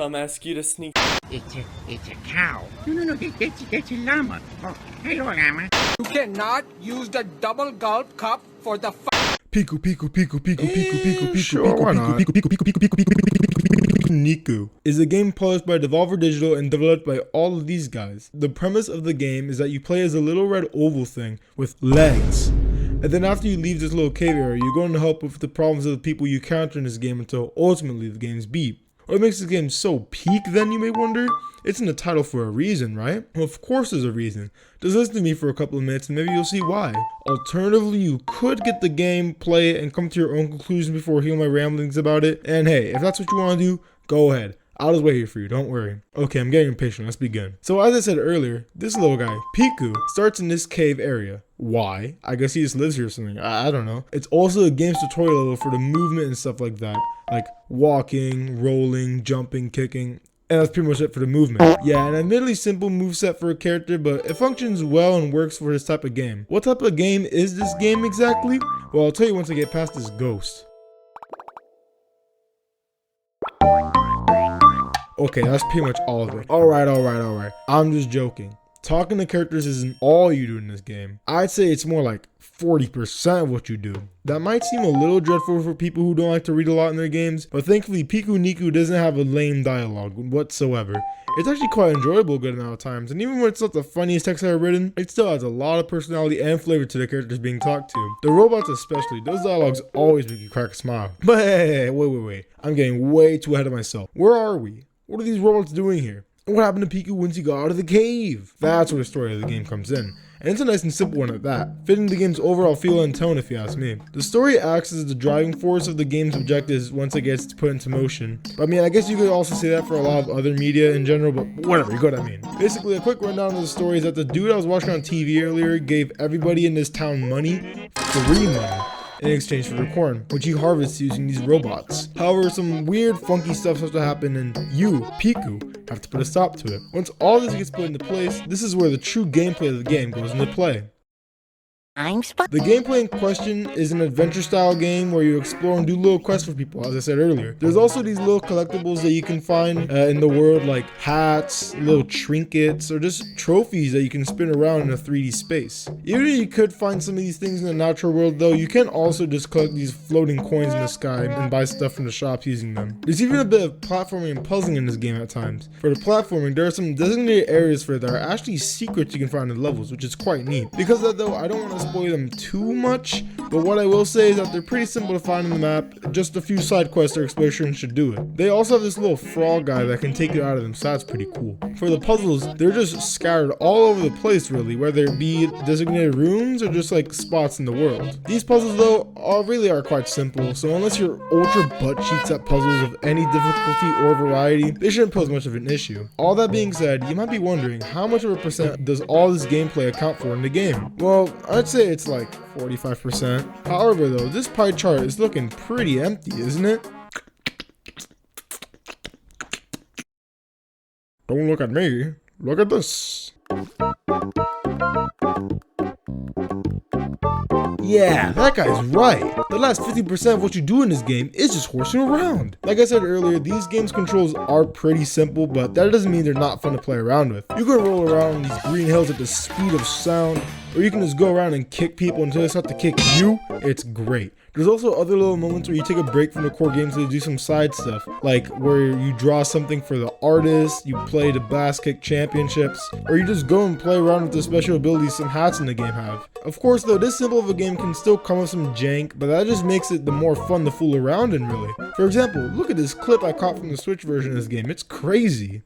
dumbass you to sneak. It's a cow. No, it's a llama. Oh, hello, llama. You cannot use the double gulp cup for the Pikuniku is a game published by Devolver Digital and developed by all of these guys. The premise of the game is that you play as a little red oval thing with legs. And then after you leave this little cave area, you're going to help with the problems of the people you encounter in this game until ultimately the game's beat. What makes this game so peak then, you may wonder? It's in the title for a reason, right? Well, of course there's a reason. Just listen to me for a couple of minutes and maybe you'll see why. Alternatively, you could get the game, play it, and come to your own conclusion before hearing my ramblings about it. And hey, if that's what you want to do, go ahead. I'll just wait here for you, don't worry. Okay, I'm getting impatient, let's begin. So as I said earlier, this little guy, Piku, starts in this cave area. Why? I guess he just lives here or something, I don't know. It's also a game's tutorial level for the movement and stuff like that. Like walking, rolling, jumping, kicking. And that's pretty much it for the movement. Yeah, an admittedly simple moveset for a character, but it functions well and works for this type of game. What type of game is this game exactly? Well, I'll tell you once I get past this ghost. Okay, that's pretty much all of it. Alright. I'm just joking. Talking to characters isn't all you do in this game. I'd say it's more like 40% of what you do. That might seem a little dreadful for people who don't like to read a lot in their games, but thankfully Pikuniku doesn't have a lame dialogue whatsoever. It's actually quite enjoyable a good amount of times, and even when it's not the funniest text I've ever written, it still has a lot of personality and flavor to the characters being talked to. The robots especially, those dialogues always make you crack a smile. But hey, wait. I'm getting way too ahead of myself. Where are we? What are these robots doing here? And what happened to Piku once he got out of the cave? That's where the story of the game comes in. And it's a nice and simple one at that, fitting the game's overall feel and tone if you ask me. The story acts as the driving force of the game's objectives once it gets put into motion. But I mean, I guess you could also say that for a lot of other media in general, but whatever, you get what I mean. Basically, a quick rundown of the story is that the dude I was watching on TV earlier gave everybody in this town money, free money, in exchange for their corn, which he harvests using these robots. However, some weird funky stuff starts to happen and you, Piku, have to put a stop to it. Once all this gets put into place, this is where the true gameplay of the game goes into play. The gameplay in question is an adventure style game where you explore and do little quests for people, as I said earlier. There's also these little collectibles that you can find in the world, like hats, little trinkets, or just trophies that you can spin around in a 3D space. Even if you could find some of these things in the natural world though, you can also just collect these floating coins in the sky and buy stuff from the shops using them. There's even a bit of platforming and puzzling in this game at times. For the platforming, there are some designated areas for it that are actually secrets you can find in levels, which is quite neat. Because of that though, I don't want to spoil them too much, but what I will say is that they're pretty simple to find in the map. Just a few side quests or explorations should do it. They also have this little frog guy that can take you out of them, so that's pretty cool. For the puzzles, they're just scattered all over the place really, whether it be designated rooms or just like spots in the world. These puzzles though really are quite simple, so unless you're ultra butt cheeks at puzzles of any difficulty or variety, they shouldn't pose much of an issue. All that being said, you might be wondering how much of a percent does all this gameplay account for in the game? Well, I'd say it's like 45%. However though, this pie chart is looking pretty empty, isn't it? Don't look at me, look at this. Yeah, that guy's right. The last 50% of what you do in this game is just horsing around. Like I said earlier, these game's controls are pretty simple, but that doesn't mean they're not fun to play around with. You can roll around on these green hills at the speed of sound, or you can just go around and kick people until they start to kick you. It's great. There's also other little moments where you take a break from the core game to do some side stuff, like where you draw something for the artist, you play the Bass Kick Championships, or you just go and play around with the special abilities some hats in the game have. Of course though, this simple of a game can still come with some jank, but that just makes it the more fun to fool around in really. For example, look at this clip I caught from the Switch version of this game, it's crazy.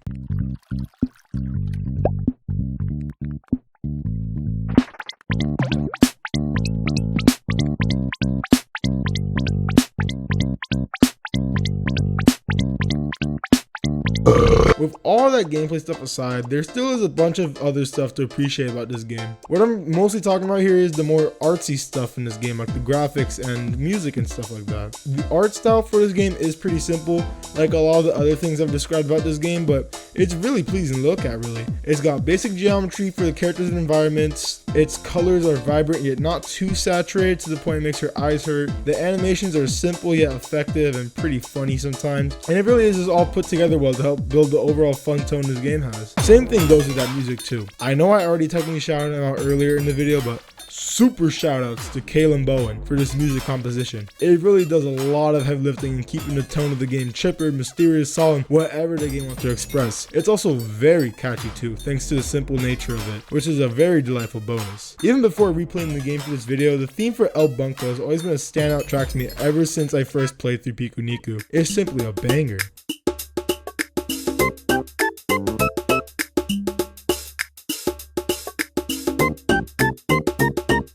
with all that gameplay stuff aside, there still is a bunch of other stuff to appreciate about this game. What I'm mostly talking about here is the more artsy stuff in this game, like the graphics and music and stuff like that. The art style for this game is pretty simple, like a lot of the other things I've described about this game, but it's really pleasing to look at, really. It's got basic geometry for the characters and environments. Its colors are vibrant yet not too saturated to the point it makes your eyes hurt. The animations are simple yet effective and pretty funny sometimes, and it really is just all put together well to help build the overall fun tone this game has. Same thing goes with that music too. I know I already technically shouted him out earlier in the video, but super shoutouts to Kalen Bowen for this music composition. It really does a lot of heavy lifting in keeping the tone of the game chipper, mysterious, solemn, whatever the game wants to express. It's also very catchy too, thanks to the simple nature of it, which is a very delightful bonus. Even before replaying the game for this video, the theme for El Bunko has always been a standout track to me ever since I first played through Pikuniku. It's simply a banger.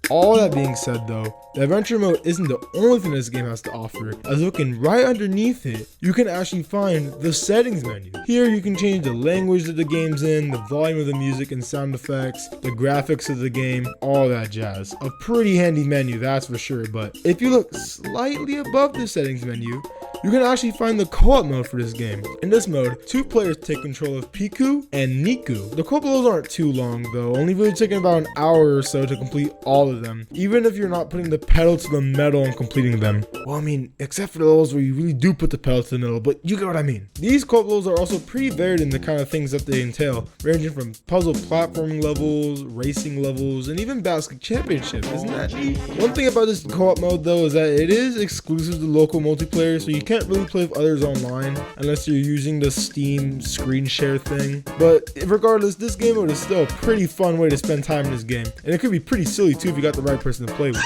All that being said though, the adventure mode isn't the only thing this game has to offer, as looking right underneath it, you can actually find the settings menu. Here you can change the language that the game's in, the volume of the music and sound effects, the graphics of the game, all that jazz. A pretty handy menu, that's for sure, but if you look slightly above the settings menu, you can actually find the co-op mode for this game. In this mode, 2 players take control of Piku and Niku. The co-op levels aren't too long though, only really taking about an hour or so to complete all of them, even if you're not putting the pedal to the metal and completing them. Well, I mean, except for those where you really do put the pedal to the metal, but you get what I mean. These co-op levels are also pretty varied in the kind of things that they entail, ranging from puzzle platforming levels, racing levels, and even basket championship. Isn't that neat? One thing about this co-op mode though is that it is exclusive to local multiplayer, so you can't really play with others online unless you're using the Steam screen share thing. But regardless, this game mode is still a pretty fun way to spend time in this game, and it could be pretty silly too if you got the right person to play with.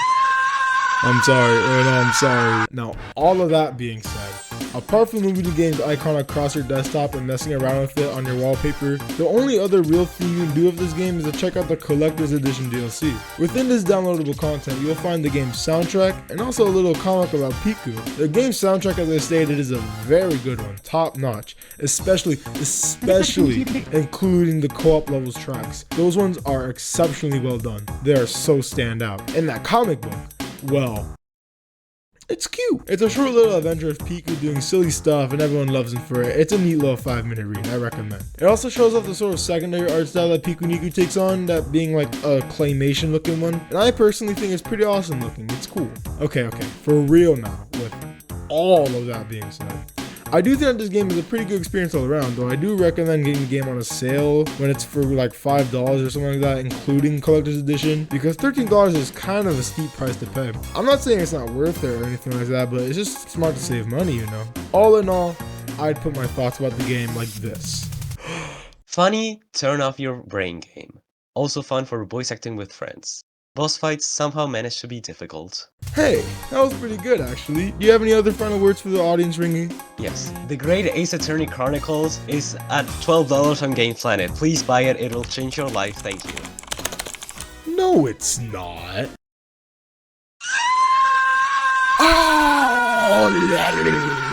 I'm sorry. Now, all of that being said, apart from moving the game's icon across your desktop and messing around with it on your wallpaper, the only other real thing you can do with this game is to check out the Collector's Edition DLC. Within this downloadable content, you'll find the game's soundtrack and also a little comic about Piku. The game's soundtrack, as I stated, is a very good one, top notch, especially including the co-op levels tracks. Those ones are exceptionally well done. They are so standout. And that comic book, well, it's cute. It's a short little adventure of Piku doing silly stuff and everyone loves him for it. It's a neat little 5-minute read, I recommend. It also shows off the sort of secondary art style that Pikuniku takes on, that being like a claymation looking one. And I personally think it's pretty awesome looking. It's cool. Okay, for real now, with all of that being said, I do think that this game is a pretty good experience all around, though I do recommend getting the game on a sale when it's for like $5 or something like that, including Collector's Edition, because $13 is kind of a steep price to pay. I'm not saying it's not worth it or anything like that, but it's just smart to save money, you know. All in all, I'd put my thoughts about the game like this. Funny, turn off your brain game. Also fun for voice acting with friends. Boss fights somehow manage to be difficult. Hey, that was pretty good actually. Do you have any other final words for the audience, Ringy? Yes, the Great Ace Attorney Chronicles is at $12 on Game Planet. Please buy it, it'll change your life, thank you. No, it's not. Oh,